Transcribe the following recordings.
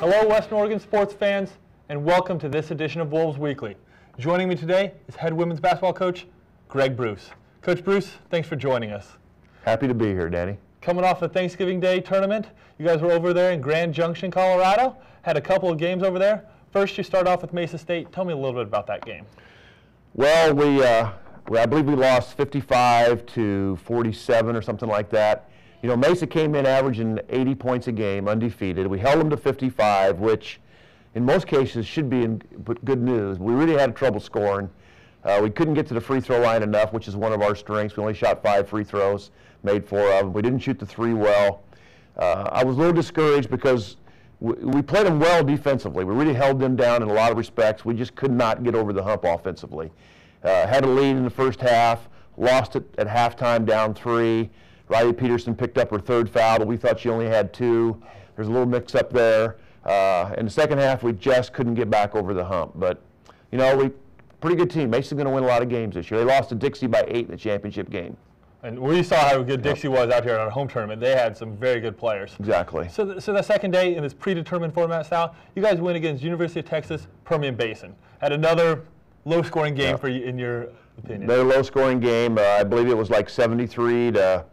Hello, Western Oregon sports fans, and welcome to this edition of Wolves Weekly. Joining me today is head women's basketball coach, Greg Bruce. Coach Bruce, thanks for joining us. Happy to be here, Danny. Coming off a Thanksgiving Day tournament, you guys were over there in Grand Junction, Colorado, had a couple of games over there. First, you start off with Mesa State. Tell me a little bit about that game. Well, I believe we lost 55-47 or something like that. You know, Mesa came in averaging 80 points a game, undefeated. We held them to 55, which in most cases should be good news. We really had trouble scoring. We couldn't get to the free throw line enough, which is one of our strengths. We only shot 5 free throws, made 4 of them. We didn't shoot the 3 well. I was a little discouraged because we played them well defensively. We really held them down in a lot of respects. We just could not get over the hump offensively. Had a lead in the first half, lost it at halftime down 3. Riley Peterson picked up her 3rd foul, but we thought she only had 2. There's a little mix up there. In the second half, we just couldn't get back over the hump. But, you know, pretty good team. Mesa's going to win a lot of games this year. They lost to Dixie by 8 in the championship game. And we saw how good Dixie was out here in our home tournament. They had some very good players. Exactly. So the second day in this predetermined format style, you guys win against University of Texas Permian Basin. Had another low-scoring game for you, in your opinion. Another low-scoring game. I believe it was like 73-66,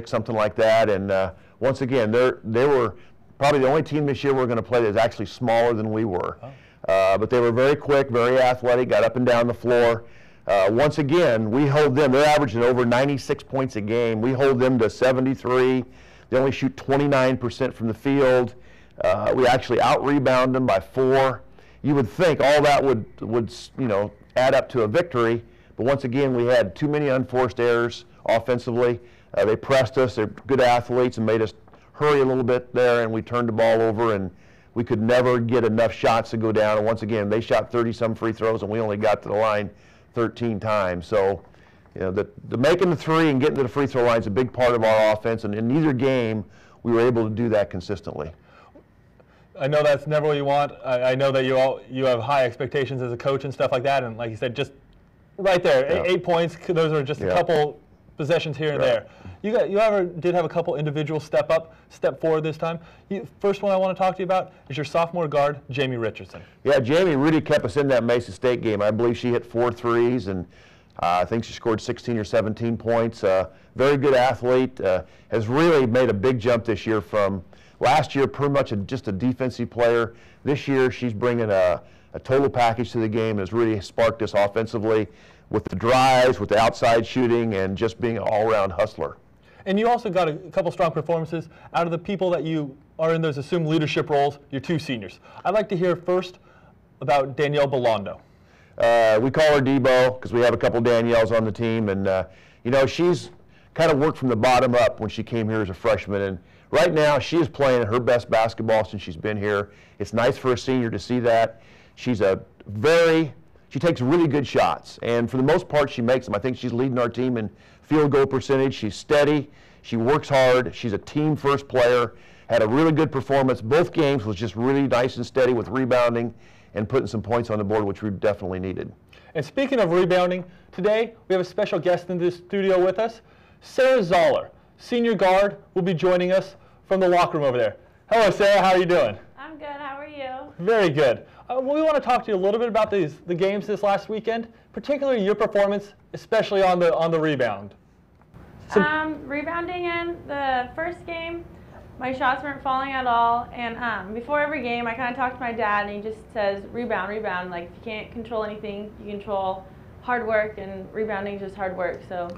something like that. And once again, they were probably the only team this year we're going to play that is actually smaller than we were. Oh. But they were very quick, very athletic, got up and down the floor. Once again, we hold them. They're averaging over 96 points a game. We hold them to 73. They only shoot 29% from the field. We actually out-rebound them by 4. You would think all that would add up to a victory, but once again, we had too many unforced errors offensively. They pressed us. They're good athletes and made us hurry a little bit there, and we turned the ball over, and we could never get enough shots to go down. And once again, they shot 30-some free throws, and we only got to the line 13 times. So, you know, the making the 3 and getting to the free throw line is a big part of our offense, and in neither game, we were able to do that consistently. I know that's never what you want. I know that you have high expectations as a coach and stuff like that, and like you said, just right there, yeah. 8 points. Those are just a couple possessions here and there. You did have a couple individual step forward this time. First one I want to talk to you about is your sophomore guard, Jamie Richardson. Yeah, Jamie really kept us in that Mesa State game. I believe she hit 4 threes, and I think she scored 16 or 17 points. Very good athlete. Has really made a big jump this year from last year, pretty much just a defensive player. This year, she's bringing a total package to the game and has really sparked us offensively with the drives, with the outside shooting, and just being an all-around hustler. And you also got a couple strong performances out of the people that you are in those assumed leadership roles, your 2 seniors. I'd like to hear first about Danielle Belando. We call her Debo because we have a couple Danielles on the team, and you know, she's kind of worked from the bottom up when she came here as a freshman, and right now she is playing her best basketball since she's been here. It's nice for a senior to see that. She takes really good shots, and for the most part she makes them. I think she's leading our team in field goal percentage. She's steady, she works hard, she's a team first player, had a really good performance. Both games was just really nice and steady with rebounding and putting some points on the board, which we definitely needed. And speaking of rebounding, today we have a special guest in the studio with us. Sara Zahler, senior guard, will be joining us from the locker room over there. Hello, Sarah. How are you doing? I'm good. How are you? Very good. We want to talk to you a little bit about the games this last weekend, particularly your performance, especially on the rebound. Rebounding in the first game, my shots weren't falling at all, and before every game, I kind of talk to my dad, and he just says, rebound, rebound. Like, if you can't control anything, you control hard work, and rebounding is just hard work. So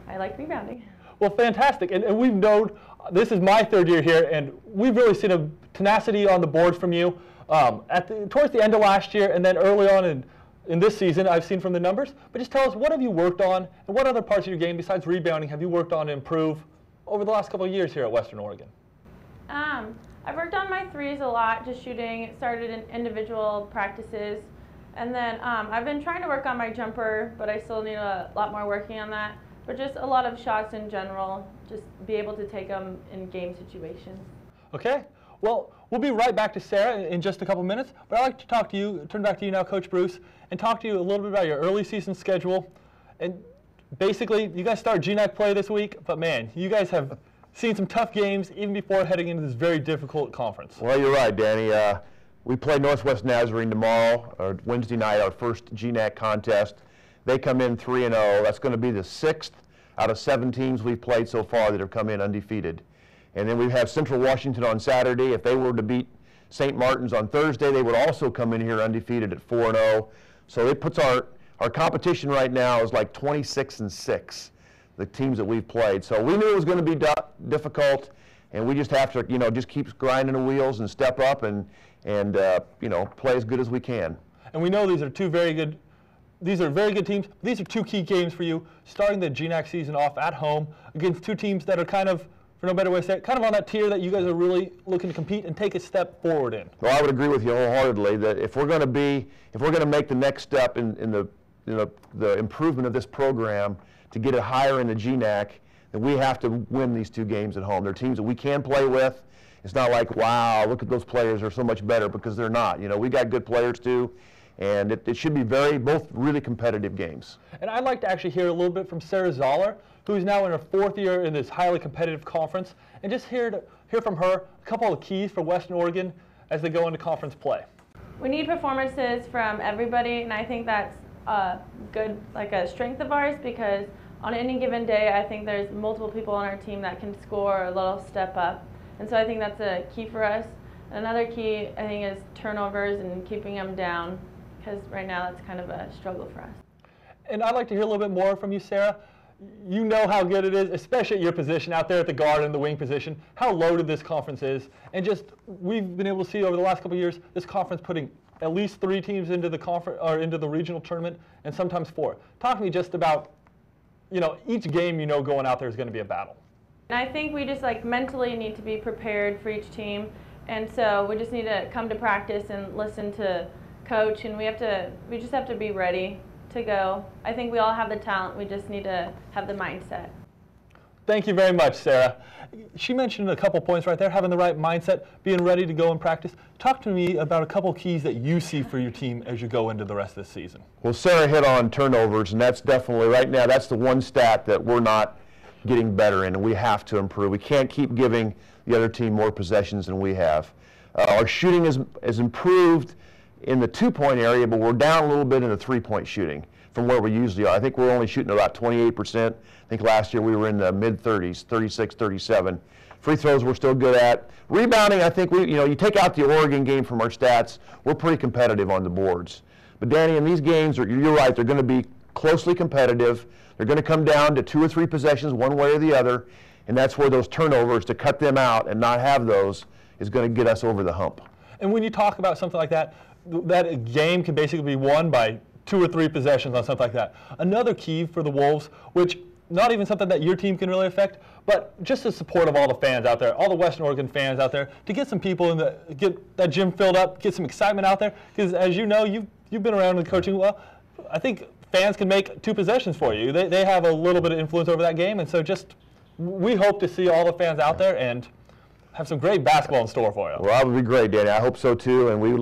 I like rebounding. Well, fantastic. And we've known, this is my 3rd year here, and we've really seen a tenacity on the board from you towards the end of last year, and then early on in this season, I've seen from the numbers. But just tell us, what have you worked on, and what other parts of your game besides rebounding have you worked on to improve over the last couple of years here at Western Oregon? I've worked on my 3s a lot, just shooting. It started in individual practices. And then I've been trying to work on my jumper, but I still need a lot more working on that. But just a lot of shots in general, just be able to take them in game situations. Okay. Well, we'll be right back to Sarah in just a couple minutes, but I'd like to talk to you, turn back to you now, Coach Bruce, and talk to you a little bit about your early season schedule. And basically, you guys start GNAC play this week, but man, you guys have seen some tough games even before heading into this very difficult conference. Well, you're right, Danny. We play Northwest Nazarene tomorrow, or Wednesday night, our first GNAC contest. They come in 3-0. That's going to be the 6th out of 7 teams we've played so far that have come in undefeated. And then we have Central Washington on Saturday. If they were to beat St. Martin's on Thursday, they would also come in here undefeated at 4-0. So it puts our competition right now is like 26-6, the teams that we've played. So we knew it was going to be difficult, and we just have to, just keep grinding the wheels and step up and play as good as we can. And we know these are very good teams. These are 2 key games for you, starting the GNAC season off at home against 2 teams that are kind of, for no better way to say it, kind of on that tier that you guys are really looking to compete and take a step forward in. Well, I would agree with you wholeheartedly that if we're going to make the next step in the improvement of this program to get it higher in the GNAC, then we have to win these 2 games at home. They're teams that we can play with. It's not like, wow, look at those players, they're so much better, because they're not. We got good players too, and it should be both really competitive games. And I'd like to actually hear a little bit from Sara Zahler, who's now in her 4th year in this highly competitive conference, and just hear from her a couple of keys for Western Oregon as they go into conference play. We need performances from everybody, and I think that's a strength of ours, because on any given day, I think there's multiple people on our team that can score a little step up. And so I think that's a key for us. Another key, I think, is turnovers and keeping them down, because right now that's kind of a struggle for us. And I'd like to hear a little bit more from you, Sarah. You know how good it is, especially at your position out there at the guard and the wing position, how loaded this conference is. And just, we've been able to see over the last couple of years, this conference putting at least 3 teams into the conference or into the regional tournament, and sometimes 4. Talk to me just about, each game going out there is going to be a battle. And I think we just mentally need to be prepared for each team, and so we just need to come to practice and listen to coach, and we just have to be ready to go. I think we all have the talent, we just need to have the mindset. Thank you very much, Sarah. She mentioned a couple points right there, having the right mindset, being ready to go and practice. Talk to me about a couple keys that you see for your team as you go into the rest of the season. Well, Sarah hit on turnovers, and that's definitely, right now, that's the one stat that we're not getting better in, and we have to improve. We can't keep giving the other team more possessions than we have. Our shooting is improved in the 2-point area, but we're down a little bit in the 3-point shooting from where we usually are. I think we're only shooting about 28%. I think last year we were in the mid-30s, 36, 37. Free throws we're still good at. Rebounding, I think you take out the Oregon game from our stats, we're pretty competitive on the boards. But Danny, in these games, you're right, they're going to be closely competitive. They're going to come down to 2 or 3 possessions one way or the other, and that's where those turnovers, to cut them out and not have those, is going to get us over the hump. And when you talk about something like that, that game can basically be won by 2 or 3 possessions on something like that. Another key for the Wolves, which not even something that your team can really affect, but just the support of all the fans out there, all the Western Oregon fans out there, to get some people get that gym filled up, get some excitement out there, because as you know, you've been around with coaching. Well, I think fans can make 2 possessions for you. They have a little bit of influence over that game, and so we hope to see all the fans out there and have some great basketball in store for you. Well, that would be great, Danny. I hope so too, and we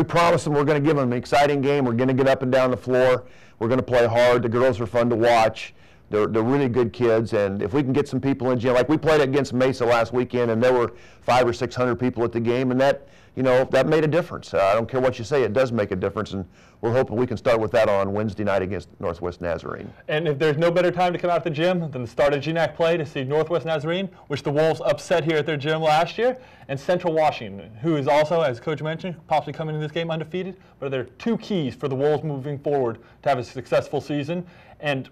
promise them we're going to give them an exciting game. We're going to get up and down the floor. We're going to play hard. The girls are fun to watch. They're really good kids, and if we can get some people in gym, like we played against Mesa last weekend, and there were 500 or 600 people at the game, and that made a difference. I don't care what you say, it does make a difference, and we're hoping we can start with that on Wednesday night against Northwest Nazarene. And if there's no better time to come out to the gym than the start of GNAC play to see Northwest Nazarene, which the Wolves upset here at their gym last year, and Central Washington, who is also, as Coach mentioned, possibly coming into this game undefeated. But there are 2 keys for the Wolves moving forward to have a successful season and,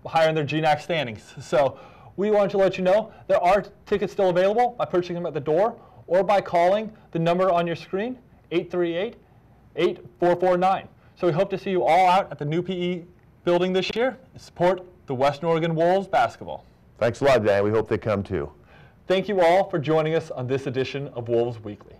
higher in their GNAC standings. So we want to let you know there are tickets still available by purchasing them at the door or by calling the number on your screen, 838-8449. So we hope to see you all out at the new PE building this year and support the Western Oregon Wolves basketball. Thanks a lot, Dan. We hope they come too. Thank you all for joining us on this edition of Wolves Weekly.